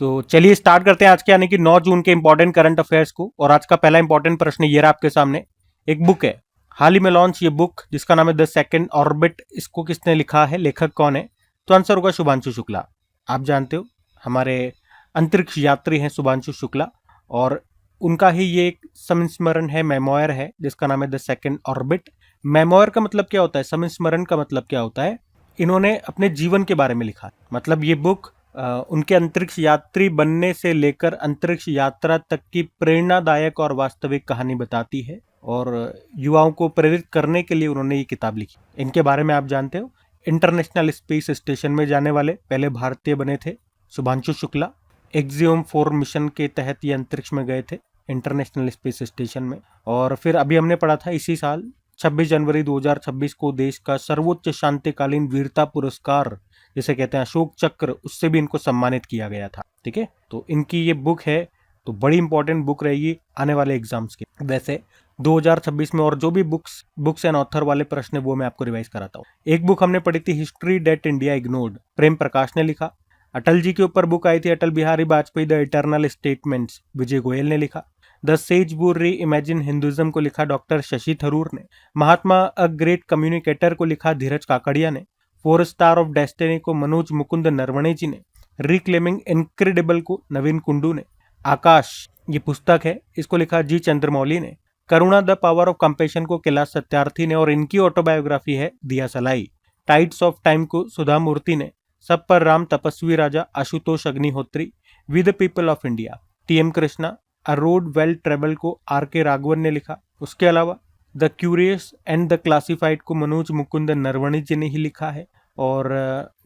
तो चलिए स्टार्ट करते हैं आज के यानी कि 9 जून के इंपॉर्टेंट करंट अफेयर्स को। और आज का पहला इंपॉर्टेंट प्रश्न ये रहा आपके सामने। एक बुक है, हाल ही में लॉन्च ये बुक, जिसका नाम है द सेकंड ऑर्बिट। इसको किसने लिखा है, लेखक कौन है? तो आंसर होगा शुभांशु शुक्ला। आप जानते हो हमारे अंतरिक्ष यात्री हैं शुभांशु शुक्ला, और उनका ही ये एक संस्मरण है, मेमोयर है, जिसका नाम है द सेकंड ऑर्बिट। मेमोयर का मतलब क्या होता है, संस्मरण का मतलब क्या होता है? इन्होंने अपने जीवन के बारे में लिखा। मतलब ये बुक उनके अंतरिक्ष यात्री बनने से लेकर अंतरिक्ष यात्रा तक की प्रेरणादायक और वास्तविक कहानी बताती है, और युवाओं को प्रेरित करने के लिए उन्होंने ये किताब लिखी। इनके बारे में आप जानते हो, इंटरनेशनल स्पेस स्टेशन में जाने वाले पहले भारतीय बने थे शुभांशु शुक्ला। एक्सियोम 4 मिशन के तहत ये अंतरिक्ष में गए थे, इंटरनेशनल स्पेस स्टेशन में। और फिर अभी हमने पढ़ा था इसी साल 26 जनवरी 2026 को देश का सर्वोच्च शांतिकालीन वीरता पुरस्कार, जिसे कहते हैं अशोक चक्र, उससे भी इनको सम्मानित किया गया था। ठीक है, तो इनकी ये बुक है, तो बड़ी इंपॉर्टेंट बुक रहेगी आने वाले एग्जाम्स की। वैसे 2026 में और जो भी बुक्स एंड ऑथर वाले प्रश्न है वो मैं आपको रिवाइज कराता हूँ। एक बुक हमने पढ़ी थी, history that India ignored, Prem Prakash ने लिखा। अटल जी के ऊपर बुक आई थी, Atal Bihari Vajpayee the eternal statements, Vijay Goyal ने लिखा। द सेज बुर री इमेजिन हिंदुइज्म को लिखा डॉक्टर शशि थरूर ने। महात्मा अ ग्रेट कम्युनिकेटर को लिखा धीरज काकड़िया ने। 4 स्टार ऑफ डेस्टिनी को मनोज मुकुंद नरवणे जी ने। रिक्लेमिंग इनक्रेडिबल को नवीन कुंडू ने। आकाश ये पुस्तक है, इसको लिखा जी चंद्रमौली ने। करुणा द पावर ऑफ कंपेशन को कैलाश सत्यार्थी ने, और इनकी ऑटोबायोग्राफी है दिया सलाई। टाइड्स ऑफ टाइम को सुधा मूर्ति ने। सब पर राम तपस्वी राजा Ashutosh Agnihotri. We the people of India TM. Krishna. A road well travel को आर.के. राघवन ने लिखा। उसके अलावा the curious and the classified को मनोज मुकुंद नरवणे जी ने ही लिखा है। और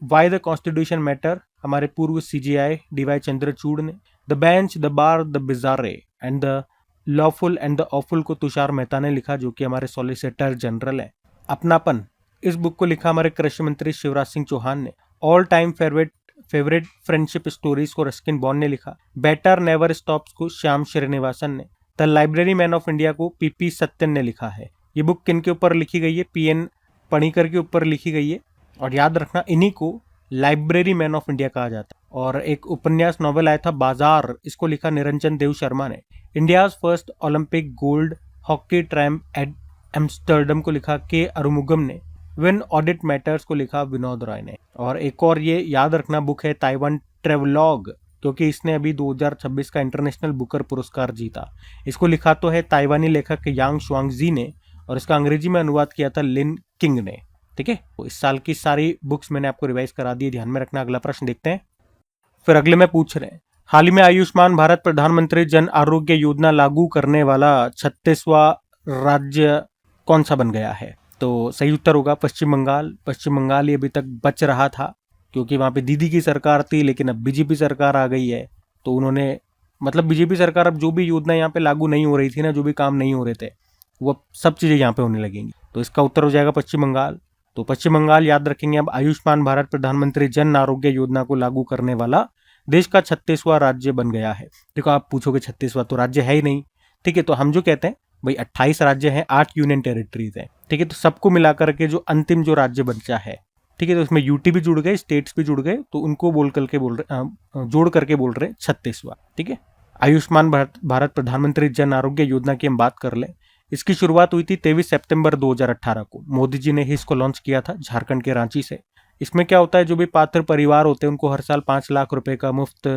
वाई द कॉन्स्टिट्यूशन मैटर हमारे पूर्व सीजीआई डी.वाई. चंद्रचूड़ ने। The bench the bar the bizarre and the lawful and the awful को तुषार मेहता ने लिखा, जो कि हमारे सॉलिसिटर जनरल है। अपनापन इस बुक को लिखा हमारे कृषि मंत्री शिवराज सिंह चौहान ने। All time favourite friendship stories को रस्किन बॉन्ड ने लिखा। बेटर नेवर स्टॉप्स को श्याम श्रीनिवासन ने। The library man of India को पीपी सत्यन ने लिखा है। ये बुक किन के ऊपर लिखी गई है? पीएन पणिकर के ऊपर लिखी गई है, और याद रखना इन्हीं को लाइब्रेरी मैन ऑफ इंडिया कहा जाता है। और एक उपन्यास नॉवेल आया था बाजार, इसको लिखा निरंजन देव शर्मा ने। India's first Olympic gold hockey triumph at Amsterdam को लिखा के अरुमुगम ने। व्हेन ऑडिट मैटर्स को लिखा विनोद रॉय ने। और एक और ये याद रखना बुक है ताइवान ट्रेवलॉग, क्योंकि इसने अभी 2026 का इंटरनेशनल बुकर पुरस्कार जीता। इसको लिखा तो है ताइवानी लेखक यांग शुआंगजी ने, और इसका अंग्रेजी में अनुवाद किया था लिन किंग ने। ठीक है, तो इस साल की सारी बुक्स मैंने आपको रिवाइज करा दी, ध्यान में रखना। अगला प्रश्न देखते हैं। फिर अगले में पूछ रहे हैं, हाल ही में आयुष्मान भारत प्रधानमंत्री जन आरोग्य योजना लागू करने वाला 36वां राज्य कौन सा बन गया है? तो सही उत्तर होगा पश्चिम बंगाल। पश्चिम बंगाल ये अभी तक बच रहा था, क्योंकि वहां पे दीदी की सरकार थी, लेकिन अब बीजेपी सरकार आ गई है, तो उन्होंने मतलब बीजेपी सरकार अब जो भी योजना यहाँ पे लागू नहीं हो रही थी ना, जो भी काम नहीं हो रहे थे, वो सब चीजें यहाँ पे होने लगेंगी। तो इसका उत्तर हो जाएगा पश्चिम बंगाल। तो पश्चिम बंगाल याद रखेंगे, अब आयुष्मान भारत प्रधानमंत्री जन आरोग्य योजना को लागू करने वाला देश का 36वां राज्य बन गया है। देखो आप पूछोगे 36वां तो राज्य है ही नहीं, ठीक है, तो हम जो कहते हैं भाई 28 राज्य हैं, 8 यूनियन टेरिटरीज हैं, ठीक है, तो सबको मिलाकर के जो अंतिम जो राज्य बचा है, ठीक है, तो उसमें यूटी भी जुड़ गए, स्टेट्स भी जुड़ गए, तो उनको जोड़ करके बोल रहे 36वां। ठीक है, आयुष्मान भारत प्रधानमंत्री जन आरोग्य योजना की हम बात कर लें। इसकी शुरुआत हुई थी 23 सितंबर 2018 को, मोदी जी ने ही इसको लॉन्च किया था झारखंड के रांची से। इसमें क्या होता है, जो भी पात्र परिवार होते हैं उनको हर साल 5 लाख रुपए का मुफ्त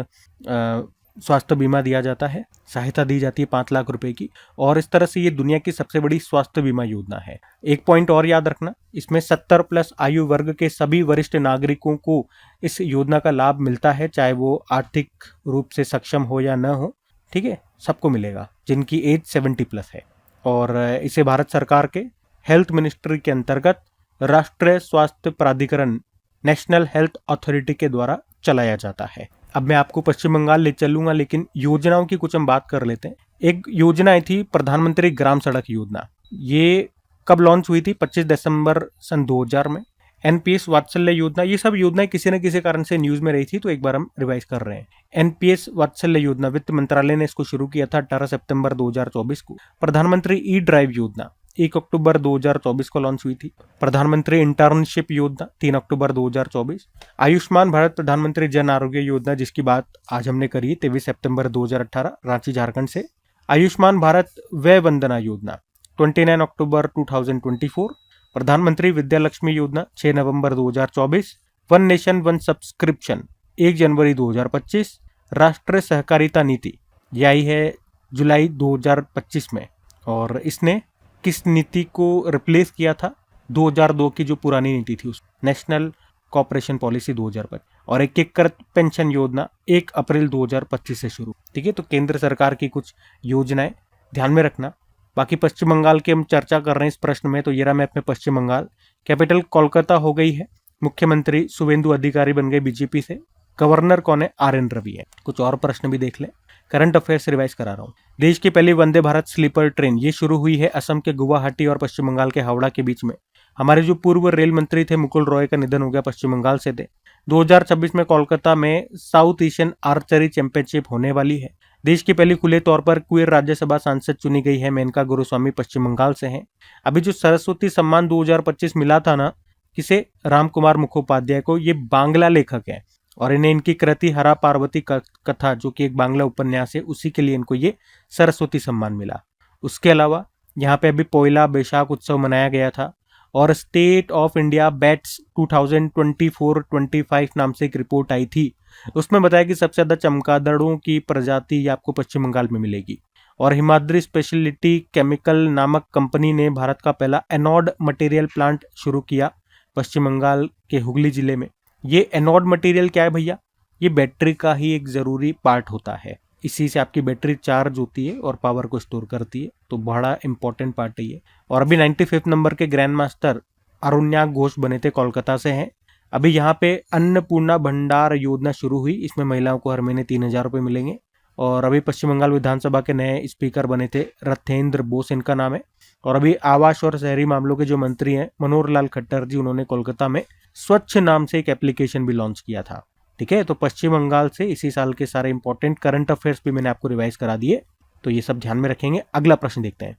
स्वास्थ्य बीमा दिया जाता है, सहायता दी जाती है 5 लाख रुपए की, और इस तरह से ये दुनिया की सबसे बड़ी स्वास्थ्य बीमा योजना है। एक पॉइंट और याद रखना, इसमें 70+ आयु वर्ग के सभी वरिष्ठ नागरिकों को इस योजना का लाभ मिलता है, चाहे वो आर्थिक रूप से सक्षम हो या न हो। ठीक है, सबको मिलेगा जिनकी एज 70+ है। और इसे भारत सरकार के हेल्थ मिनिस्ट्री के अंतर्गत राष्ट्रीय स्वास्थ्य प्राधिकरण नेशनल हेल्थ अथॉरिटी के द्वारा चलाया जाता है। अब मैं आपको पश्चिम बंगाल ले चलूंगा, लेकिन योजनाओं की कुछ हम बात कर लेते हैं। एक योजना आई थी प्रधानमंत्री ग्राम सड़क योजना, ये कब लॉन्च हुई थी? 25 दिसंबर सन 2000 में। एनपीएस वात्सल्य योजना, ये सब योजनाएं किसी न किसी कारण से न्यूज में रही थी, तो एक बार हम रिवाइज कर रहे हैं। एनपीएस वात्सल्य योजना वित्त मंत्रालय ने इसको शुरू किया था 18 सितंबर 2024 को। प्रधानमंत्री ई ड्राइव योजना, 1 अक्टूबर 2024 को लॉन्च हुई थी। प्रधानमंत्री इंटर्नशिप योजना 3 अक्टूबर 2024। आयुष्मान भारत प्रधानमंत्री जन आरोग्य योजना जिसकी बात आज हमने करी 23 सितंबर 2018 रांची झारखंड से। आयुष्मान भारत वय वंदना योजना 29 अक्टूबर 2024। प्रधानमंत्री विद्या लक्ष्मी योजना 6 नवंबर 2024। वन नेशन वन सब्सक्रिप्शन 1 जनवरी 2025। राष्ट्रीय सहकारिता नीति ये आई है जुलाई 2025 में, और इसने किस नीति को रिप्लेस किया था? 2002 की जो पुरानी नीति थी उस नेशनल कॉर्पोरेशन पॉलिसी 2005। और एकीकृत पेंशन योजना 1 अप्रैल 2025 से शुरू। ठीक है, तो केंद्र सरकार की कुछ योजनाएं ध्यान में रखना। बाकी पश्चिम बंगाल की हम चर्चा कर रहे हैं इस प्रश्न में, तो ये रहा मैप में पश्चिम बंगाल। कैपिटल कोलकाता हो गई है। मुख्यमंत्री शुभेंदु अधिकारी बन गए बीजेपी से। गवर्नर कौन है? RN रवि है। कुछ और प्रश्न भी देख लें। करंट अफेयर्स रिवाइज करा रहा हूँ। देश की पहली वंदे भारत स्लीपर ट्रेन ये शुरू हुई है असम के गुवाहाटी और पश्चिम बंगाल के हावड़ा के बीच में। हमारे जो पूर्व रेल मंत्री थे मुकुल रॉय का निधन हो गया, पश्चिम बंगाल से थे। 2026 में कोलकाता में साउथ एशियन आर्चरी चैंपियनशिप होने वाली है। देश की पहली खुले तौर पर क्वीर राज्यसभा सांसद चुनी गई है, मेनका गुरुस्वामी पश्चिम बंगाल से हैं। अभी जो सरस्वती सम्मान 2025 मिला था ना, किसे? राम कुमार मुखोपाध्याय को। ये बांग्ला लेखक है और इन्हें इनकी कृति हरा पार्वती कथा जो कि एक बांग्ला उपन्यास है, उसी के लिए इनको ये सरस्वती सम्मान मिला। उसके अलावा यहाँ पे अभी पोइला बैशाख उत्सव मनाया गया था, और स्टेट ऑफ इंडिया बैट्स 2024-25 नाम से एक रिपोर्ट आई थी। उसमें बताया कि सबसे ज्यादा चमगादड़ों की प्रजाति आपको पश्चिम बंगाल में मिलेगी। और हिमाद्री स्पेशलिटी केमिकल नामक कंपनी ने भारत का पहला एनोड मटेरियल प्लांट शुरू किया पश्चिम बंगाल के हुगली जिले में। ये एनोड मटेरियल क्या है भैया? ये बैटरी का ही एक जरूरी पार्ट होता है। इसी से आपकी बैटरी चार्ज होती है और पावर को स्टोर करती है, तो बड़ा इंपॉर्टेंट पार्ट है ये। और अभी 95 नंबर के ग्रैंड मास्टर अरुण्याक घोष बने थे, कोलकाता से हैं। अभी यहाँ पे अन्नपूर्णा भंडार योजना शुरू हुई, इसमें महिलाओं को हर महीने 3000 रुपये मिलेंगे। और अभी पश्चिम बंगाल विधानसभा के नए स्पीकर बने थे, रथेंद्र बोस इनका नाम है। और अभी आवास और शहरी मामलों के जो मंत्री हैं मनोहर लाल खट्टर जी, उन्होंने कोलकाता में स्वच्छ नाम से एक एप्लीकेशन भी लॉन्च किया था। ठीक है, तो पश्चिम बंगाल से इसी साल के सारे इंपॉर्टेंट करंट अफेयर्स भी मैंने आपको रिवाइज करा दिए, तो ये सब ध्यान में रखेंगे। अगला प्रश्न देखते हैं।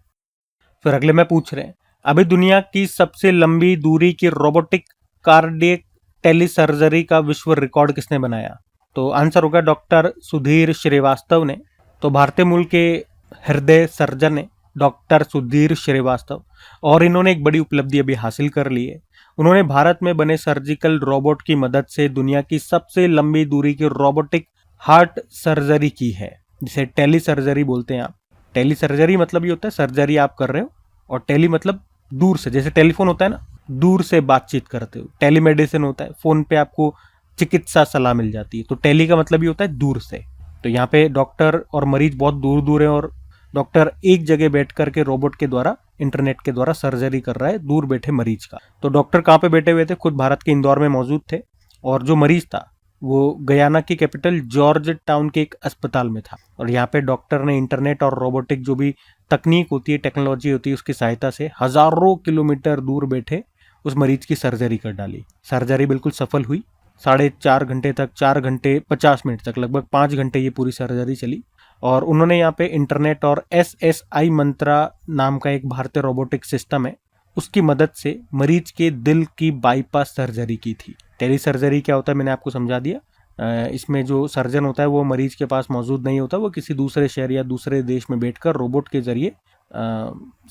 फिर अगले में पूछ रहे हैं, अभी दुनिया की सबसे लंबी दूरी की रोबोटिक कार्डियक टेलीसर्जरी का विश्व रिकॉर्ड किसने बनाया? तो आंसर होगा डॉक्टर सुधीर श्रीवास्तव ने। तो भारतीय मूल के हृदय सर्जन है डॉक्टर सुधीर श्रीवास्तव, और इन्होंने एक बड़ी उपलब्धि अभी हासिल कर ली है। उन्होंने भारत में बने सर्जिकल रोबोट की मदद से दुनिया की सबसे लंबी दूरी की रोबोटिक हार्ट सर्जरी की है, जिसे टेली सर्जरी बोलते हैं आप। टेली सर्जरी मतलब ये होता है सर्जरी आप कर रहे हो, और टेली मतलब दूर से, जैसे टेलीफोन होता है ना, दूर से बातचीत करते हो। टेलीमेडिसिन होता है, फोन पे आपको चिकित्सा सलाह मिल जाती है। तो टेली का मतलब ये होता है दूर से। तो यहाँ पे डॉक्टर और मरीज बहुत दूर दूर है, और डॉक्टर एक जगह बैठ करके रोबोट के द्वारा, इंटरनेट के द्वारा सर्जरी कर रहा है दूर बैठे मरीज का। तो डॉक्टर कहाँ पे बैठे हुए थे? खुद भारत के इंदौर में मौजूद थे, और जो मरीज था वो गयाना की कैपिटल जॉर्ज टाउन के एक अस्पताल में था। और यहाँ पे डॉक्टर ने इंटरनेट और रोबोटिक जो भी तकनीक होती है, टेक्नोलॉजी होती है, उसकी सहायता से हजारों किलोमीटर दूर बैठे उस मरीज की सर्जरी कर डाली। सर्जरी बिल्कुल सफल हुई। 4.5 घंटे तक, 4 घंटे 50 मिनट तक, लगभग 5 घंटे ये पूरी सर्जरी चली। और उन्होंने यहाँ पे इंटरनेट और SSI मंत्रा नाम का एक भारतीय रोबोटिक सिस्टम है, उसकी मदद से मरीज के दिल की बाईपास सर्जरी की थी। टेली सर्जरी क्या होता है मैंने आपको समझा दिया। इसमें जो सर्जन होता है वो मरीज के पास मौजूद नहीं होता, वो किसी दूसरे शहर या दूसरे देश में बैठकर रोबोट के जरिए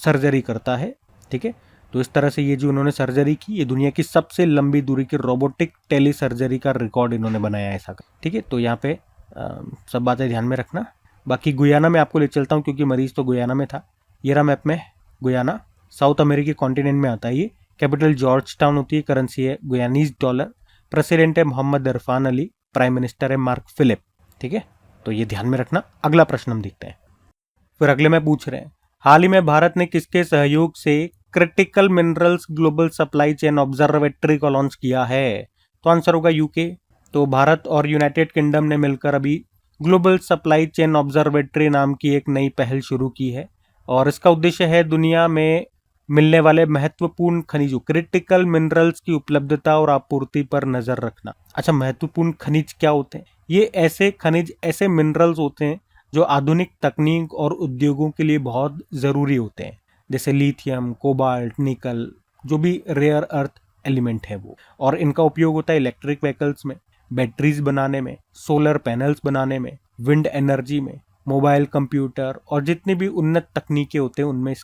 सर्जरी करता है। ठीक है, तो इस तरह से ये जो उन्होंने सर्जरी की, ये दुनिया की सबसे लंबी दूरी की रोबोटिक टेली सर्जरी का रिकॉर्ड इन्होंने बनाया ऐसा। ठीक है, तो यहाँ पे सब बातें ध्यान में रखना। बाकी गुयाना में आपको ले चलता हूँ, क्योंकि मरीज तो गुयाना में था। ये रहा मैप में गुयाना, साउथ अमेरिकी कॉन्टिनेंट में आता है ये। कैपिटल जॉर्ज टाउन होती है, करेंसी है गुयानीज डॉलर, प्रेसिडेंट है मोहम्मद इरफान अली, प्राइम मिनिस्टर है मार्क फिलिप। ठीक है, तो ये ध्यान में रखना। अगला प्रश्न हम देखते हैं। फिर अगले में पूछ रहे हैं, हाल ही में भारत ने किसके सहयोग से critical minerals global supply chain observatory को लॉन्च किया है? तो आंसर होगा यूके। तो भारत और यूनाइटेड किंगडम ने मिलकर अभी ग्लोबल सप्लाई चेन ऑब्जर्वेटरी नाम की एक नई पहल शुरू की है, और इसका उद्देश्य है दुनिया में मिलने वाले महत्वपूर्ण खनिजों, क्रिटिकल मिनरल्स की उपलब्धता और आपूर्ति पर नजर रखना। अच्छा, महत्वपूर्ण खनिज क्या होते हैं? ये ऐसे खनिज, ऐसे मिनरल्स होते हैं जो आधुनिक तकनीक और उद्योगों के लिए बहुत जरूरी होते हैं। जैसे लिथियम, कोबाल्ट, निकल, जो भी रेयर अर्थ एलिमेंट है वो। और इनका उपयोग होता है इलेक्ट्रिक व्हीकल्स में, बैटरीज बनाने में, सोलर पैनल्स बनाने में, विंड एनर्जी में, मोबाइल कंप्यूटर और जितनी भी उन्नत तकनीकें होते हैं उनमें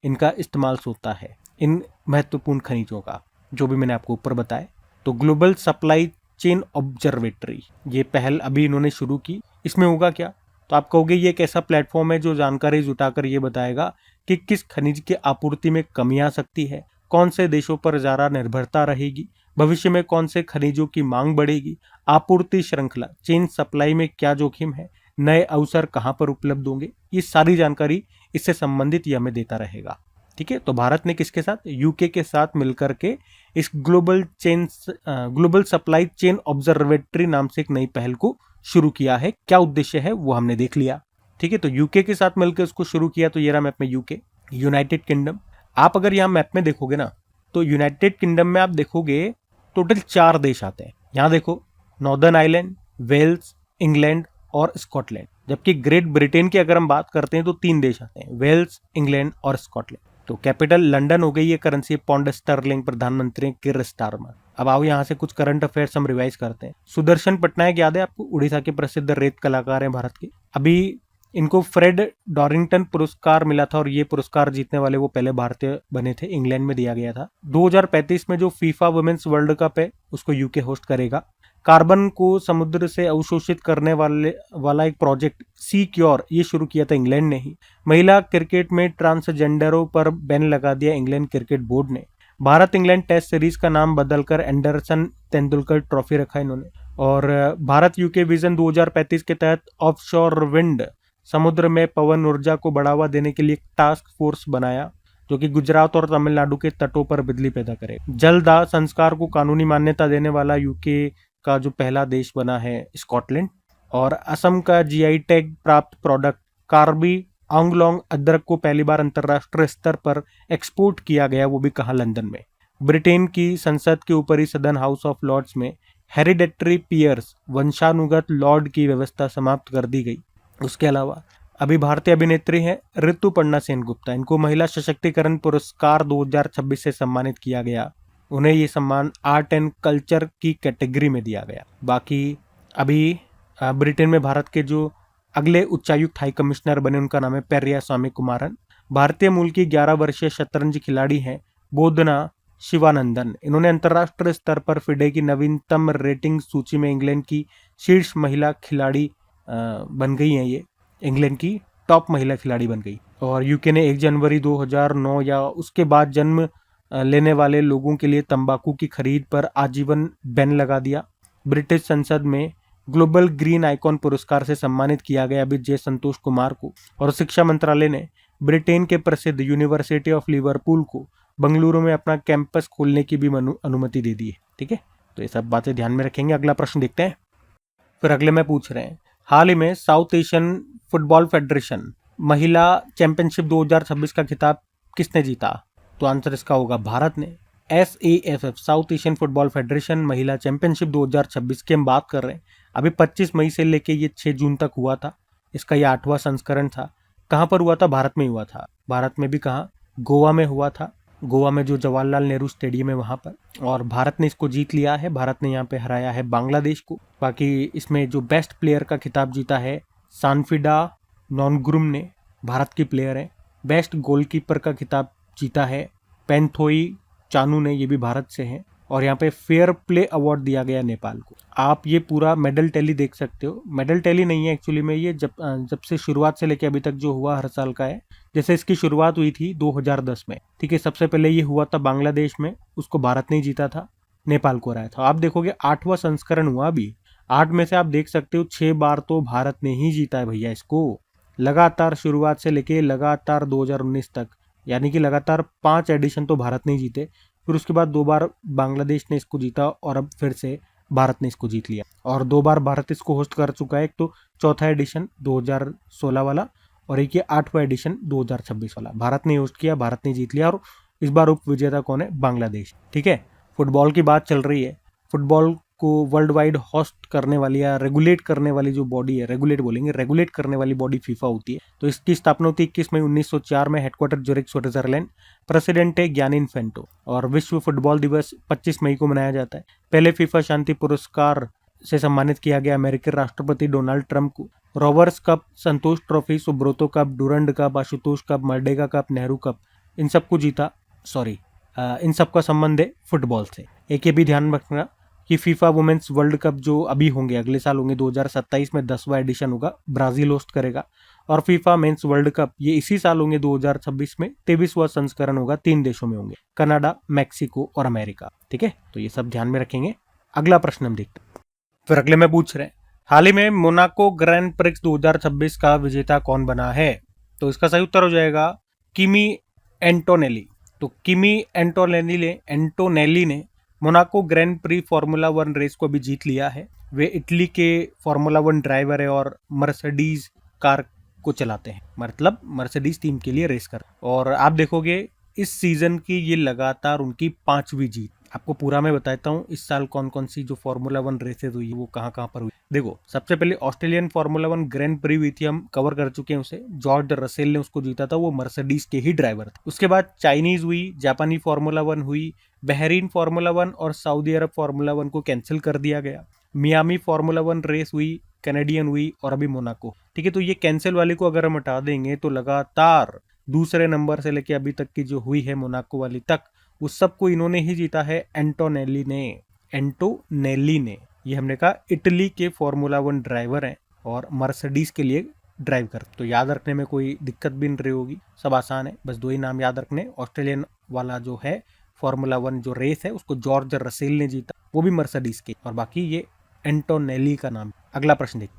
इनका इस्तेमाल होता है। इन महत्वपूर्ण खनिजों का जो भी मैंने आपको ऊपर बताया। तो ग्लोबल सप्लाई चेन ऑब्जर्वेटरी ये पहल अभी इन्होंने शुरू की। इसमें होगा क्या, तो आप कहोगे ये एक ऐसा प्लेटफॉर्म है जो जानकारी जुटाकर ये बताएगा कि किस खनिज की आपूर्ति में कमी आ सकती है, कौन से देशों पर ज़्यादा निर्भरता रहेगी, भविष्य में कौन से खनिजों की मांग बढ़ेगी, आपूर्ति श्रृंखला चेन सप्लाई में क्या जोखिम है, नए अवसर कहाँ पर उपलब्ध होंगे। ये सारी जानकारी इससे संबंधित ये हमें देता रहेगा। ठीक है, तो भारत ने किसके साथ, यूके के साथ मिलकर के इस ग्लोबल सप्लाई चेन ऑब्जर्वेटरी नाम से एक नई पहल को शुरू किया है। क्या उद्देश्य है वो हमने देख लिया। ठीक है, तो यूके के साथ मिलकर उसको शुरू किया। तो ये रहा मैप में यूके, यूनाइटेड किंगडम। आप अगर यहाँ मैप में देखोगे ना, तो यूनाइटेड किंगडम में आप देखोगे टोटल 4 देश आते हैं। यहाँ देखो, नॉर्दर्न आयरलैंड, वेल्स, इंग्लैंड और स्कॉटलैंड। जबकि ग्रेट ब्रिटेन की अगर हम बात करते हैं तो 3 देश आते हैं, वेल्स, इंग्लैंड और स्कॉटलैंड। तो कैपिटल लंदन हो गई, ये करेंसी पौंड स्टर्लिंग, प्रधानमंत्री किर स्टारमर। अब आओ यहाँ से कुछ करंट अफेयर्स हम रिवाइज करते हैं। सुदर्शन पटनायक याद है आपको, उड़ीसा के प्रसिद्ध रेत कलाकार हैं भारत के। अभी इनको फ्रेड डॉरिंगटन पुरस्कार मिला था और ये पुरस्कार जीतने वाले वो पहले भारतीय बने थे, इंग्लैंड में दिया गया था। 2035 में जो फीफा वुमेन्स वर्ल्ड कप है उसको यूके होस्ट करेगा। कार्बन को समुद्र से अवशोषित करने वाला एक प्रोजेक्ट सी क्योर ये शुरू किया था इंग्लैंड ने ही। महिला क्रिकेट में ट्रांसजेंडरों पर बैन लगा दिया इंग्लैंड क्रिकेट बोर्ड ने। भारत इंग्लैंड टेस्ट सीरीज का नाम बदलकर एंडरसन तेंदुलकर ट्रॉफी रखा इन्होंने। और भारत यूके विजन 2035 के तहत ऑफशोर विंड, समुद्र में पवन ऊर्जा को बढ़ावा देने के लिए एक टास्क फोर्स बनाया जो कि गुजरात और तमिलनाडु के तटों पर बिजली पैदा करे। जलदाह संस्कार को कानूनी मान्यता देने वाला यूके का जो पहला देश बना है स्कॉटलैंड। और असम का जीआई टैग प्राप्त प्रोडक्ट कार्बी आंगलोंग अदरक को पहली बार अंतर्राष्ट्रीय स्तर पर एक्सपोर्ट किया गया, वो भी कहा, लंदन में। ब्रिटेन की संसद के ऊपरी सदन हाउस ऑफ लॉर्ड्स में हेरिडेटरी पीयर्स वंशानुगत लॉर्ड की व्यवस्था समाप्त कर दी गई। उसके अलावा अभी भारतीय अभिनेत्री हैं ऋतुपर्णा सेनगुप्ता, इनको महिला सशक्तिकरण पुरस्कार 2026 से सम्मानित किया गया। उन्हें ये सम्मान आर्ट एंड कल्चर की कैटेगरी में दिया गया। बाकी अभी ब्रिटेन में भारत के जो अगले उच्चायुक्त हाई कमिश्नर बने उनका नाम है पेरिया स्वामी कुमारन। भारतीय मूल की 11 वर्षीय शतरंज खिलाड़ी हैं बोधना शिवानंदन। इन्होंने अंतर्राष्ट्रीय स्तर पर फिडे की नवीनतम रेटिंग सूची में इंग्लैंड की शीर्ष महिला खिलाड़ी बन गई हैं। ये इंग्लैंड की टॉप महिला खिलाड़ी बन गई। और यूके ने 1 जनवरी 2009 या उसके बाद जन्म लेने वाले लोगों के लिए तंबाकू की खरीद पर आजीवन बैन लगा दिया। ब्रिटिश संसद में ग्लोबल ग्रीन आइकॉन पुरस्कार से सम्मानित किया गया अभी जे संतोष कुमार को। और शिक्षा मंत्रालय ने ब्रिटेन के प्रसिद्ध यूनिवर्सिटी ऑफ लिवरपूल को बंगलुरु में अपना कैंपस खोलने की भी अनुमति दे दी है। ठीक है, तो ये सब बातें ध्यान में रखेंगे। अगला प्रश्न देखते हैं। फिर अगले में पूछ रहे हैं, हाल ही में साउथ एशियन फुटबॉल फेडरेशन महिला चैंपियनशिप 2026 का खिताब किसने जीता? तो आंसर इसका होगा भारत ने। SAFF south Asian football federation महिला चैंपियनशिप 2026 की हम बात कर रहे हैं। अभी 25 मई से लेके ये 6 जून तक हुआ था। इसका ये 8वां संस्करण था। कहाँ पर हुआ था? भारत में हुआ था। भारत में भी कहाँ? गोवा में हुआ था। गोवा में जो जवाहरलाल नेहरू स्टेडियम है वहाँ पर। और भारत ने इसको जीत लिया है। भारत ने यहाँ पे हराया है बांग्लादेश को। बाकी इसमें जो बेस्ट प्लेयर का खिताब जीता है सानफिडा नॉनग्रुम ने, भारत की प्लेयर है। बेस्ट गोलकीपर का खिताब जीता है पेंथोई चानू ने, ये भी भारत से हैं। और यहाँ पे फेयर प्ले अवार्ड दिया गया नेपाल को। आप ये पूरा मेडल टैली देख सकते हो। मेडल टैली नहीं है एक्चुअली में, ये जब से शुरुआत से लेके अभी तक जो हुआ हर साल का है। जैसे इसकी शुरुआत हुई थी 2010 में, ठीक है। सबसे पहले ये हुआ था बांग्लादेश में, उसको भारत ने जीता था, नेपाल को हराया था। आप देखोगे 8वां संस्करण हुआ अभी, 8 में से आप देख सकते हो 6 बार तो भारत ने ही जीता है भैया इसको, लगातार शुरुआत से लेके लगातार 2019 तक, यानी कि लगातार 5 एडिशन तो भारत ने जीते। फिर उसके बाद 2 बार बांग्लादेश ने इसको जीता और अब फिर से भारत ने इसको जीत लिया। और 2 बार भारत इसको होस्ट कर चुका है, एक तो चौथा एडिशन 2016 वाला और एक ये 8वां एडिशन 2026 वाला। भारत ने होस्ट किया, भारत ने जीत लिया। और इस बार उप विजेता कौन है? बांग्लादेश। ठीक है, फुटबॉल की बात चल रही है। फुटबॉल को वर्ल्ड वाइड होस्ट करने वाली या रेगुलेट करने वाली जो बॉडी है, रेगुलेट करने वाली बॉडी फीफा होती है। तो इसकी स्थापना होती है 21 मई 1904 में, हेडक्वार्टर ज्यूरिख स्विट्जरलैंड। प्रेसिडेंट है ज्ञानी इन्फेंटो और विश्व फुटबॉल दिवस 25 मई को मनाया जाता है। पहले फीफा शांति पुरस्कार से सम्मानित किया गया अमेरिकी राष्ट्रपति डोनाल्ड ट्रंप को। Roberts cup, Santosh trophy, Subroto cup, Durand cup, Ashutosh cup, Merdeka cup, Nehru cup, इन सबको जीता, इन सबका संबंध है फुटबॉल से। एक ये भी ध्यान रखना कि फीफा वुमेन्स वर्ल्ड कप जो अभी होंगे, अगले साल होंगे, 2027 में 10वां एडिशन होगा, ब्राजील होस्ट करेगा। और फीफा मेंस वर्ल्ड कप ये इसी साल होंगे 2026 में, 23वां संस्करण होगा, 3 देशों में होंगे, कनाडा, मैक्सिको और अमेरिका। ठीक है, तो ये सब ध्यान में रखेंगे। अगला प्रश्न हम देखते हैं। फिर अगले में पूछ रहे हैं, हाल ही में मोनाको ग्रैंड प्रिक्स 2026 का विजेता कौन बना है? तो इसका सही उत्तर हो जाएगा किमी एंटोनेली। तो किमी एंटोनेली ने Monaco Grand Prix Formula 1 race को अभी जीत लिया है। वे इटली के फार्मूला 1 ड्राइवर है और मर्सिडीज कार को चलाते हैं, मतलब मर्सिडीज टीम के लिए रेस कर। और आप देखोगे इस सीजन की ये लगातार उनकी 5वीं जीत। आपको पूरा मैं बताता हूँ इस साल कौन कौन सी जो फार्मूला 1 रेसेस हुई वो कहाँ कहाँ पर हुई। देखो, सबसे पहले ऑस्ट्रेलियन फार्मूला 1 ग्रैंड प्री हुई थी, हम कवर कर चुके हैं उसे। जॉर्ज रसेल ने उसको जीता था, वो मर्सिडीज के ही ड्राइवर थे। उसके बाद चाइनीज हुई, जापानी फार्मूला 1 हुई, बहरीन फार्मूला 1 और सऊदी अरब फार्मूला 1 को कैंसिल कर दिया गया। मियामी फार्मूला 1 रेस हुई, कैनेडियन हुई और अभी मोनाको। ठीक है, तो ये कैंसिल वाले को अगर हम हटा देंगे तो लगातार दूसरे नंबर से लेके अभी तक की जो हुई है मोनाको वाली तक, उस सबको इन्होंने ही जीता है, एंटोनेली ने। ये हमने कहा इटली के फार्मूला 1 ड्राइवर हैं और मर्सिडीज के लिए ड्राइव करते। तो याद रखने में कोई दिक्कत भी नहीं रही होगी, सब आसान है, बस 2 ही नाम याद रखने। ऑस्ट्रेलियन वाला जो है फार्मूला 1 जो रेस है उसको जॉर्ज रसेल ने जीता, वो भी मर्सिडीज के, और बाकी ये एंटोनेली का नाम। अगला प्रश्न देखिए।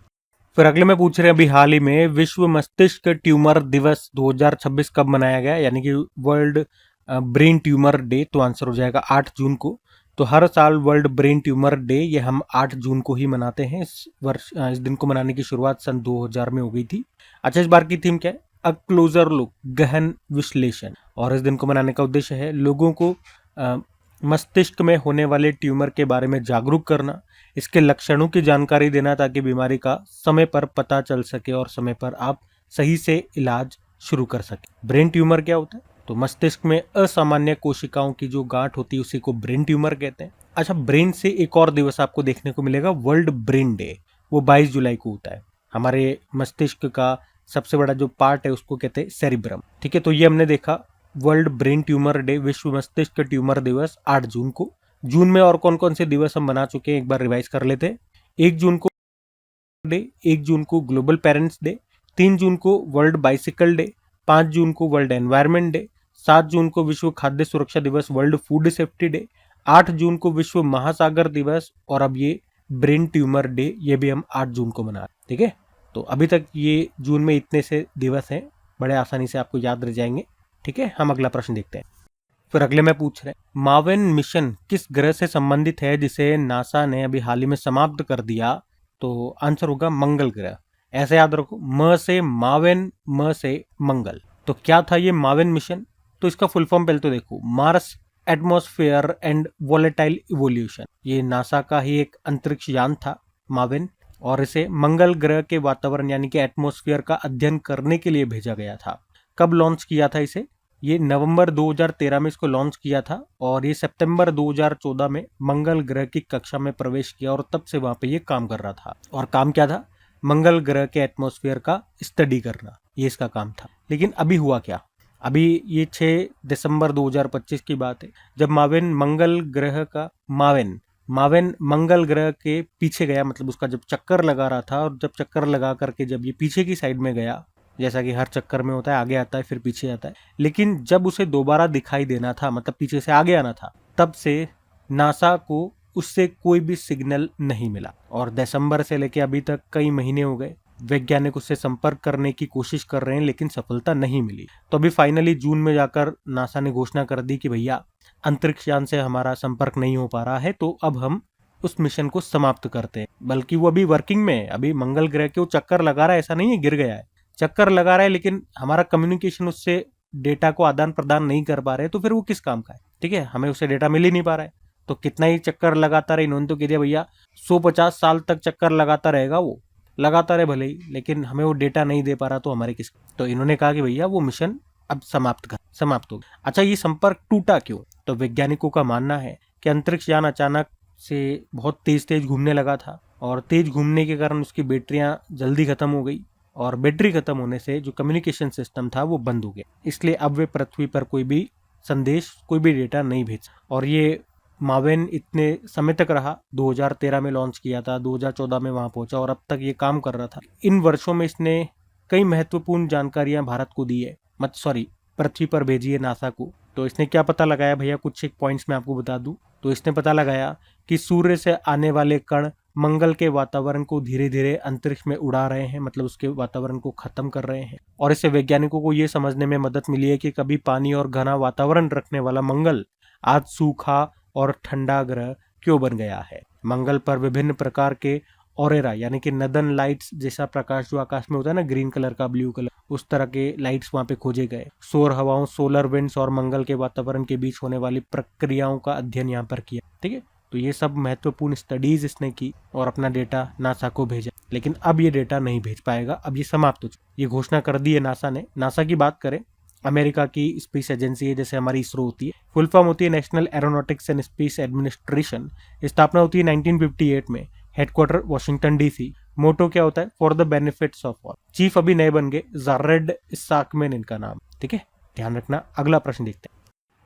फिर अगले में पूछ रहे हैं, अभी हाल ही में विश्व मस्तिष्क ट्यूमर दिवस 2026 कब मनाया गया, यानी कि वर्ल्ड ब्रेन ट्यूमर डे। तो आंसर हो जाएगा 8 जून को। तो हर साल वर्ल्ड ब्रेन ट्यूमर डे ये हम 8 जून को ही मनाते हैं। इस दिन को मनाने की शुरुआत सन 2000 में हो गई थी। अच्छा, इस बार की थीम क्या है? अ क्लोजर लुक, गहन विश्लेषण। और इस दिन को मनाने का उद्देश्य है लोगों को मस्तिष्क में होने वाले ट्यूमर के बारे में जागरूक करना, इसके लक्षणों की जानकारी देना ताकि बीमारी का समय पर पता चल सके और समय पर आप सही से इलाज शुरू कर सके। ब्रेन ट्यूमर क्या होता है? तो मस्तिष्क में असामान्य कोशिकाओं की जो गांठ होती है उसी को ब्रेन ट्यूमर कहते हैं। अच्छा, ब्रेन से एक और दिवस आपको देखने को मिलेगा, वर्ल्ड ब्रेन डे। वो 22 जुलाई को होता है। हमारे मस्तिष्क का सबसे बड़ा जो पार्ट है उसको कहते हैं सेरिब्रम। ठीक है, तो ये हमने देखा वर्ल्ड ब्रेन ट्यूमर डे, विश्व मस्तिष्क ट्यूमर दिवस 8 जून को। जून में और कौन कौन से दिवस हम मना चुके हैं एक बार रिवाइज कर लेते हैं। 1 जून को डे, 1 जून को ग्लोबल पेरेंट्स डे, 3 जून को वर्ल्ड बाइसिकल डे, 5 जून को वर्ल्ड एनवायरनमेंट डे, 7 जून को विश्व खाद्य सुरक्षा दिवस, वर्ल्ड फूड सेफ्टी डे, 8 जून को विश्व महासागर दिवस, और अब ये ब्रेन ट्यूमर डे, ये भी हम 8 जून को मना रहे हैं। ठीक है, तो अभी तक ये जून में इतने से दिवस हैं, बड़े आसानी से आपको याद रह जाएंगे। ठीक है, हम अगला प्रश्न देखते हैं। फिर अगले में पूछ रहे हैं, मावेन मिशन किस ग्रह से संबंधित है जिसे नासा ने अभी हाल ही में समाप्त कर दिया? तो आंसर होगा मंगल ग्रह। ऐसे याद रखो, म से मावेन, म से मंगल। तो क्या था ये मावेन मिशन? तो इसका फुल फॉर्म पहले तो देखो, Mars atmosphere and volatile evolution. ये नासा का ही एक अंतरिक्ष यान था मावेन, और इसे मंगल ग्रह के वातावरण यानी कि एटमॉस्फेयर का अध्ययन करने के लिए भेजा गया था। कब लॉन्च किया था इसे? ये नवंबर 2013 में इसको लॉन्च किया था, और ये सितंबर 2014 में मंगल ग्रह की कक्षा में प्रवेश किया, और तब से वहां पे ये काम कर रहा था। और काम क्या था? मंगल ग्रह के एटमॉस्फेयर का स्टडी करना, ये इसका काम था। लेकिन अभी हुआ क्या? अभी ये 6 दिसंबर 2025 की बात है, जब मावेन मंगल ग्रह के पीछे गया, मतलब उसका जब चक्कर लगा रहा था, और जब चक्कर लगा करके जब ये पीछे की साइड में गया, जैसा कि हर चक्कर में होता है, आगे आता है फिर पीछे आता है, लेकिन जब उसे दोबारा दिखाई देना था, मतलब पीछे से आगे आना था, तब से नासा को उससे कोई भी सिग्नल नहीं मिला। और दिसंबर से लेके अभी तक कई महीने हो गए, वैज्ञानिक उससे संपर्क करने की कोशिश कर रहे हैं, लेकिन सफलता नहीं मिली। तो अभी फाइनली जून में जाकर नासा ने घोषणा कर दी कि भैया अंतरिक्ष यान से हमारा संपर्क नहीं हो पा रहा है, तो अब हम उस मिशन को समाप्त करते हैं। बल्कि वो अभी वर्किंग में है, अभी मंगल ग्रह के वो चक्कर लगा रहा है, ऐसा नहीं है गिर गया है, चक्कर लगा रहा है, लेकिन हमारा कम्युनिकेशन उससे डेटा को आदान प्रदान नहीं कर पा रहे, तो फिर वो किस काम का है? ठीक है, हमें उससे डेटा मिल ही नहीं पा रहा है, तो कितना ही चक्कर लगाता रहे, इन्होंने तो कह दिया भैया 150 साल तक चक्कर लगाता रहेगा, वो लगाता रहे भले ही, लेकिन हमें वो डेटा नहीं दे पा रहा तो हमारे किस। तो इन्होंने कहा कि भैया वो मिशन अब समाप्त हो गया। अच्छा, ये संपर्क टूटा क्यों? तो वैज्ञानिकों का मानना है कि अंतरिक्ष यान अचानक से बहुत तेज घूमने लगा था और तेज घूमने के कारण उसकी बैटरियां जल्दी खत्म हो गई और बैटरी खत्म होने से जो कम्युनिकेशन सिस्टम था वो बंद हो गया। इसलिए अब वे पृथ्वी पर कोई भी संदेश, कोई भी डेटा नहीं भेज। और ये मावेन इतने समय तक रहा, 2013 में लॉन्च किया था, 2014 में वहां पहुंचा और अब तक ये काम कर रहा था। इन वर्षों में इसने कई महत्वपूर्ण जानकारियां भारत को दी है, पृथ्वी पर भेजी है नासा को। तो इसने क्या पता लगाया भैया, कुछ एक पॉइंट्स में आपको बता दूं। तो इसने पता लगाया कि सूर्य से आने वाले कण मंगल के वातावरण को धीरे धीरे अंतरिक्ष में उड़ा रहे हैं, मतलब उसके वातावरण को खत्म कर रहे हैं। और इससे वैज्ञानिकों को यह समझने में मदद मिली है कि कभी पानी और घना वातावरण रखने वाला मंगल आज सूखा और ठंडा ग्रह क्यों बन गया है। मंगल पर विभिन्न प्रकार के ऑरेरा यानी कि नदन लाइट्स जैसा प्रकाश जो आकाश में होता है ना, ग्रीन कलर का, ब्लू कलर, उस तरह के लाइट्स वहां पे खोजे गए। सौर हवाओं, सोलर विंड्स और मंगल के वातावरण के बीच होने वाली प्रक्रियाओं का अध्ययन यहाँ पर किया। ठीक है, तो ये सब महत्वपूर्ण स्टडीज इसने की और अपना डेटा नासा को भेजा। लेकिन अब ये डेटा नहीं भेज पाएगा, अब ये समाप्त हो चुका। ये घोषणा कर दी है नासा ने। नासा की बात करें, अमेरिका की स्पेस एजेंसी है, जैसे हमारी इसरो होती है, फुल फॉर्म होती है national aeronautics and space administration. स्थापना होती है 1958 में, हेडक्वार्टर वॉशिंगटन डीसी। मोटो क्या होता है, for the benefits of all. Chief अभी नए बन गए, जारेड इसाकमैन इनका नाम। ठीक है, ध्यान रखना। अगला प्रश्न देखते हैं।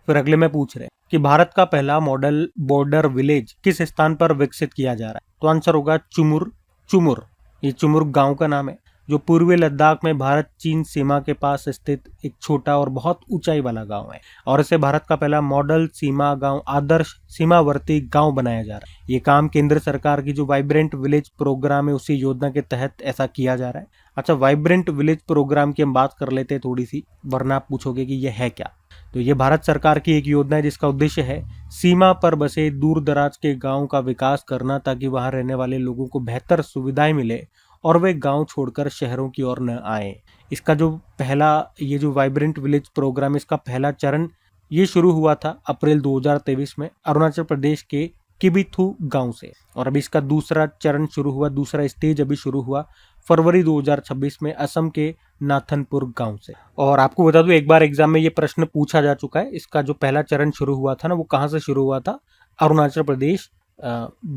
फिर अगले में पूछ रहे हैं कि भारत का पहला मॉडल बॉर्डर विलेज किस स्थान पर विकसित किया जा रहा है। तो आंसर होगा चुमुर। ये चुमुर गांव का नाम है, जो पूर्वी लद्दाख में भारत चीन सीमा के पास स्थित एक छोटा और बहुत ऊंचाई वाला गांव है। और इसे भारत का पहला मॉडल सीमा गांव, आदर्श सीमावर्ती गांव बनाया जा रहा है। ये काम केंद्र सरकार की जो वाइब्रेंट विलेज प्रोग्राम है, उसी योजना के तहत ऐसा किया जा रहा है। अच्छा, वाइब्रेंट विलेज प्रोग्राम की हम बात कर लेते हैं थोड़ी सी, वरना आप पूछोगे कि यह है क्या। तो ये भारत सरकार की एक योजना है जिसका उद्देश्य है सीमा पर बसे दूर दराज के गांव का विकास करना, ताकि वहां रहने वाले लोगों को बेहतर सुविधाएं मिले और वे गांव छोड़कर शहरों की ओर न आए। इसका जो पहला ये जो वाइब्रेंट विलेज प्रोग्राम, इसका पहला चरण ये शुरू हुआ था अप्रैल 2023 में अरुणाचल प्रदेश के किबिथु गांव से। और अभी इसका दूसरा चरण शुरू हुआ, दूसरा स्टेज अभी शुरू हुआ फरवरी 2026 में असम के नाथनपुर गांव से। और आपको बता दूं, एक बार एग्जाम में ये प्रश्न पूछा जा चुका है। इसका जो पहला चरण शुरू हुआ था ना, वो कहाँ से शुरू हुआ था, अरुणाचल प्रदेश।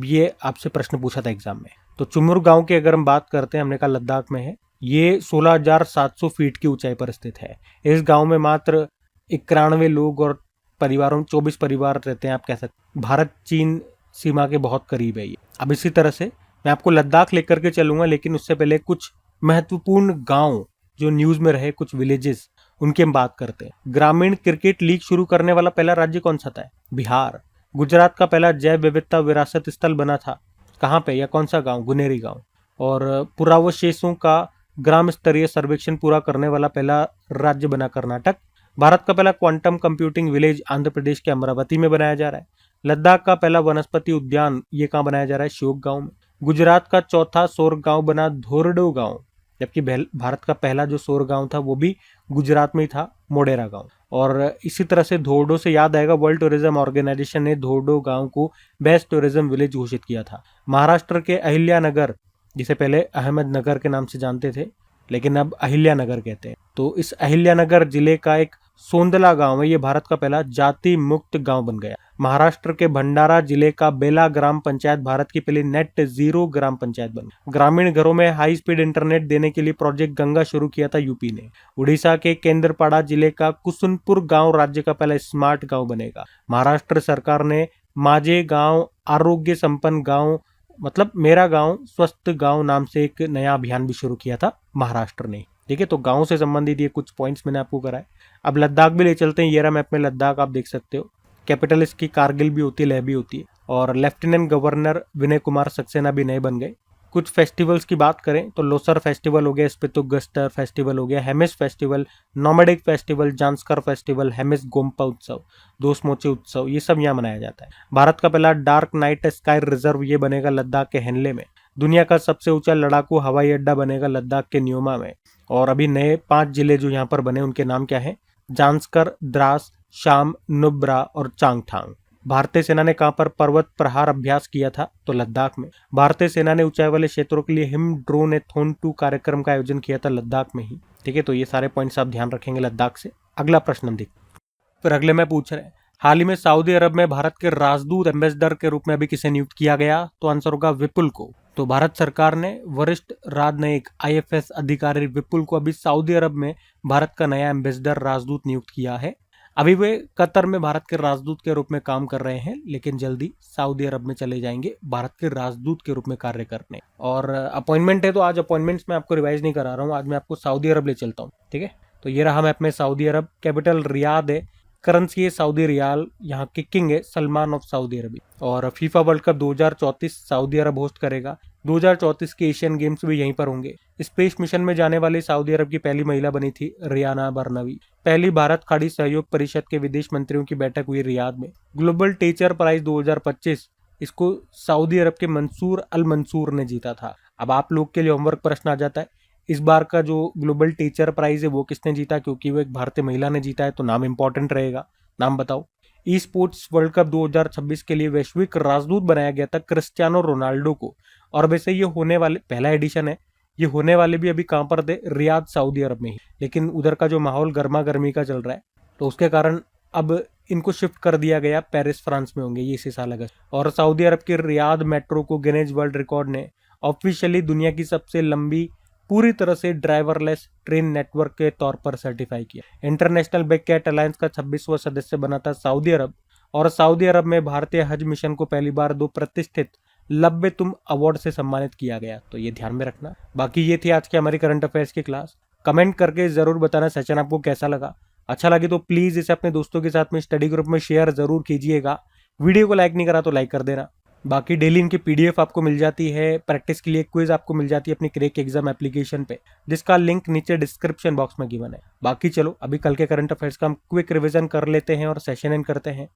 ये आपसे प्रश्न पूछा था एग्जाम में। तो चुमुर गांव की अगर हम बात करते हैं, हमने कहा लद्दाख में है। ये 16,700 फीट की ऊंचाई पर स्थित है। इस गांव में मात्र 91 लोग और परिवारों 24 परिवार रहते हैं, आप कह सकते। भारत चीन सीमा के बहुत करीब है ये। अब इसी तरह से मैं आपको लद्दाख लेकर के चलूंगा, लेकिन उससे पहले कुछ महत्वपूर्ण गांव जो न्यूज में रहे, कुछ विलेजेस, उनकी हम बात करते हैं। ग्रामीण क्रिकेट लीग शुरू करने वाला पहला राज्य कौन सा था? बिहार। गुजरात का पहला जैव विविधता विरासत स्थल बना था, कहाँ पे या कौन सा गांव? गुनेरी गांव। और पुरावशेषों का ग्राम स्तरीय सर्वेक्षण पूरा करने वाला पहला राज्य बना कर्नाटक। भारत का पहला quantum computing village Andhra Pradesh के अमरावती में बनाया जा रहा है। लद्दाख का पहला वनस्पति उद्यान ये कहाँ बनाया जा रहा है? श्योक गांव में। गुजरात का चौथा सौर गांव बना धोरडो गांव, जबकि भारत का पहला जो सौर गांव था वो भी गुजरात में ही था, मोडेरा गांव। और इसी तरह से धोरडो से याद आएगा, वर्ल्ड टूरिज्म ऑर्गेनाइजेशन ने धोरडो गांव को बेस्ट टूरिज्म विलेज घोषित किया था। महाराष्ट्र के अहिल्यानगर, जिसे पहले अहमदनगर के नाम से जानते थे लेकिन अब अहिल्यानगर कहते हैं, तो इस अहिल्यानगर जिले का एक सोंदला गांव है, ये भारत का पहला जाति मुक्त गांव बन गया। महाराष्ट्र के भंडारा जिले का बेला ग्राम पंचायत भारत की पहली नेट जीरो ग्राम पंचायत बन गई। ग्रामीण घरों में हाई स्पीड इंटरनेट देने के लिए प्रोजेक्ट गंगा शुरू किया था यूपी ने। उड़ीसा के केंद्रपाड़ा जिले का कुसुनपुर गांव राज्य का पहला स्मार्ट गांव बनेगा। महाराष्ट्र सरकार ने माजे गांव आरोग्य संपन्न गांव, मतलब मेरा गांव स्वस्थ गांव नाम से एक नया अभियान भी शुरू किया था महाराष्ट्र ने। ठीक है, तो गांव से संबंधित ये कुछ पॉइंट्स मैंने आपको कराए। अब लद्दाख भी ले चलते हैं। ये रहा मैप में लद्दाख, आप देख सकते हो। कैपिटल इसकी कारगिल भी होती है, लेह भी होती है। और लेफ्टिनेंट गवर्नर विनय कुमार सक्सेना भी नए बन गए। कुछ फेस्टिवल्स की बात करें तो लोसर फेस्टिवल हो गया, स्पितुगस्टर फेस्टिवल हो गया, Hemis festival, nomadic festival, Zanskar festival, Hemis Gompa उत्सव, दोसमोचे उत्सव, ये सब यहाँ मनाया जाता है। भारत का पहला डार्क नाइट स्काई रिजर्व ये बनेगा लद्दाख के हेनले में। दुनिया का सबसे ऊंचा लड़ाकू हवाई अड्डा बनेगा लद्दाख के न्योमा में। और अभी नए 5 जिले जो यहाँ पर बने उनके नाम क्या है? जांस्कर, द्रास, शाम, नुब्रा और चांगथांग। भारतीय सेना ने कहां पर पर्वत प्रहार अभ्यास किया था? तो लद्दाख में। भारतीय सेना ने ऊंचाई वाले क्षेत्रों के लिए हिम ड्रोन एथोन 2 कार्यक्रम का आयोजन किया था लद्दाख में ही। ठीक है, तो ये सारे पॉइंट्स आप ध्यान रखेंगे लद्दाख से। अगला प्रश्न हम देखते। फिर अगले में पूछ रहे हैं, हाल ही में सऊदी अरब में भारत के राजदूत एम्बेसडर के रूप में अभी किसे नियुक्त किया गया? तो आंसर होगा विपुल को। तो भारत सरकार ने वरिष्ठ राजनयिक IFS अधिकारी विपुल को अभी सऊदी अरब में भारत का नया एम्बेसडर राजदूत नियुक्त किया है। अभी वे कतर में भारत के राजदूत के रूप में काम कर रहे हैं, लेकिन जल्दी सऊदी अरब में चले जाएंगे भारत के राजदूत के रूप में कार्य करने। और अपॉइंटमेंट है, तो आज अपॉइंटमेंट्स में आपको रिवाइज नहीं करा रहा हूँ, आज मैं आपको सऊदी अरब ले चलता हूँ। ठीक है, तो ये रहा मैप में सऊदी अरब। कैपिटल रियाद है, करेंसी है सऊदी रियाल, यहाँ की किंग है सलमान ऑफ सऊदी अरबिया। और फीफा वर्ल्ड कप 2034 सऊदी अरब होस्ट करेगा। 2034 के एशियन गेम्स भी यहीं पर होंगे। स्पेस मिशन में जाने वाली सऊदी अरब की पहली महिला बनी थी रियाना बरनवी। पहली भारत खाड़ी सहयोग परिषद के विदेश मंत्रियों की बैठक हुई रियाद में। ग्लोबल टीचर प्राइज 2025 इसको सऊदी अरब के मंसूर अल मंसूर ने जीता था। अब आप लोग के लिए होमवर्क प्रश्न आ जाता है, इस बार का जो ग्लोबल टीचर प्राइज है वो किसने जीता? क्योंकि वो एक भारतीय महिला ने जीता है, तो नाम इंपॉर्टेंट रहेगा। नाम बताओ। ई स्पोर्ट्स वर्ल्ड कप 2026 के लिए वैश्विक राजदूत बनाया गया था क्रिस्टियानो रोनाल्डो को। और वैसे ये होने वाले पहला एडिशन है, ये होने वाले भी अभी कहां पर थे? रियाद सऊदी अरब में ही। लेकिन उधर का जो माहौल गर्मा गर्मी का चल रहा है, तो उसके कारण अब इनको शिफ्ट कर दिया गया, पेरिस फ्रांस में होंगे ये इसी साल अगस्त। और सऊदी अरब के रियाद मेट्रो को गिनेज वर्ल्ड रिकॉर्ड ने ऑफिशियली दुनिया की सबसे लंबी पूरी तरह से ड्राइवरलेस ट्रेन नेटवर्क के तौर पर सर्टिफाई किया। इंटरनेशनल बैक कैट अलायंस का 26वां सदस्य बना था सऊदी अरब। और सऊदी अरब में भारतीय हज मिशन को पहली बार 2 प्रतिष्ठित लब्बे तुम अवार्ड से सम्मानित किया गया, तो ये ध्यान में रखना। बाकी ये थी आज की हमारी करंट अफेयर्स की क्लास। कमेंट करके जरूर बताना सेशन आपको कैसा लगा। अच्छा लगे तो प्लीज इसे अपने दोस्तों के साथ में स्टडी ग्रुप में शेयर जरूर कीजिएगा। वीडियो को लाइक नहीं करा तो लाइक कर देना। बाकी डेली इनकी PDF आपको मिल जाती है, प्रैक्टिस के लिए क्विज आपको मिल जाती है अपनी क्रैक एग्जाम एप्लीकेशन पे, जिसका लिंक नीचे डिस्क्रिप्शन बॉक्स में गिवन है। बाकी चलो अभी कल के करंट अफेयर्स का हम क्विक रिवीजन कर लेते हैं और सेशन एंड करते हैं।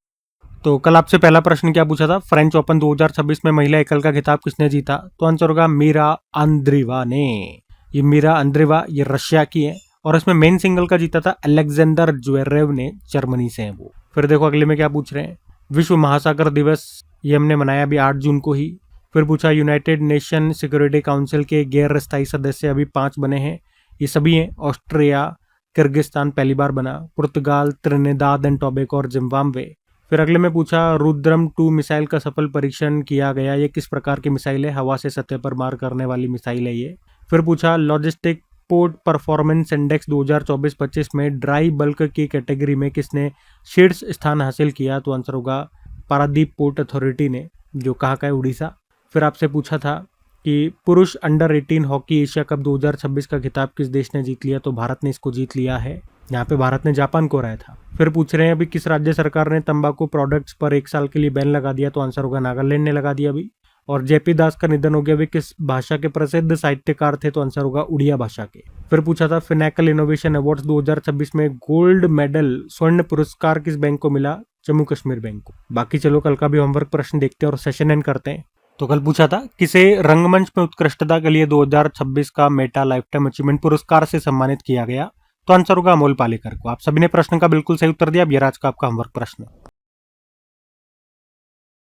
तो कल आपसे पहला प्रश्न क्या पूछा था? फ्रेंच ओपन 2026 में महिला एकल का खिताब किसने जीता? तो आंसर होगा मीरा अंद्रीवा ने। ये मीरा अंद्रीवा ये रशिया की है। और इसमें मेन सिंगल का जीता था अलेक्जेंडर ज्वेरेव ने, जर्मनी से है वो। फिर देखो अगले में क्या पूछ रहे हैं। विश्व महासागर दिवस ये हमने मनाया अभी 8 जून को ही। फिर पूछा यूनाइटेड नेशन सिक्योरिटी काउंसिल के गैर स्थायी सदस्य अभी 5 बने हैं। ये सभी हैं ऑस्ट्रिया, किर्गिस्तान पहली बार बना, पुर्तगाल, त्रिनिदाद एंड टोबैगो और जिम्बाब्वे। फिर अगले में पूछा रुद्रम 2 मिसाइल का सफल परीक्षण किया गया। ये किस प्रकार की मिसाइल है? हवा से सतह पर मार करने वाली मिसाइल है ये। फिर पूछा लॉजिस्टिक पोर्ट परफॉर्मेंस इंडेक्स 2024-25 में ड्राई बल्क की कैटेगरी में किसने शीर्ष स्थान हासिल किया? तो आंसर होगा पारादीप पोर्ट अथॉरिटी ने, जो कहाँ का है? उड़ीसा। फिर आपसे पूछा था कि पुरुष अंडर 18 हॉकी एशिया कप 2026 का खिताब किस देश ने जीत लिया? तो भारत ने इसको जीत लिया है। यहाँ पे भारत ने जापान को हराया था। फिर पूछ रहे हैं अभी किस राज्य सरकार ने तंबाकू प्रोडक्ट्स पर 1 साल के लिए बैन लगा दिया? तो आंसर होगा नागालैंड ने लगा दिया अभी। और जेपी दास का निधन हो गया, वे किस भाषा के प्रसिद्ध साहित्यकार थे? तो आंसर होगा उड़िया भाषा के। फिर पूछा था फिनेकल इनोवेशन अवार्ड्स 2026 में गोल्ड मेडल स्वर्ण पुरस्कार किस बैंक को मिला? जम्मू कश्मीर बैंक को। बाकी चलो कल का भी होमवर्क प्रश्न देखते हैं और सेशन एंड करते हैं। तो कल पूछा था किसे रंगमंच में उत्कृष्टता के लिए 2026 का मेटा लाइफ टाइम अचीवमेंट पुरस्कार से सम्मानित किया गया? तो आंसर होगा अमोल पालेकर को। आप सभी ने प्रश्न का बिल्कुल सही उत्तर दिया। अब ये आज का आपका होमवर्क प्रश्न।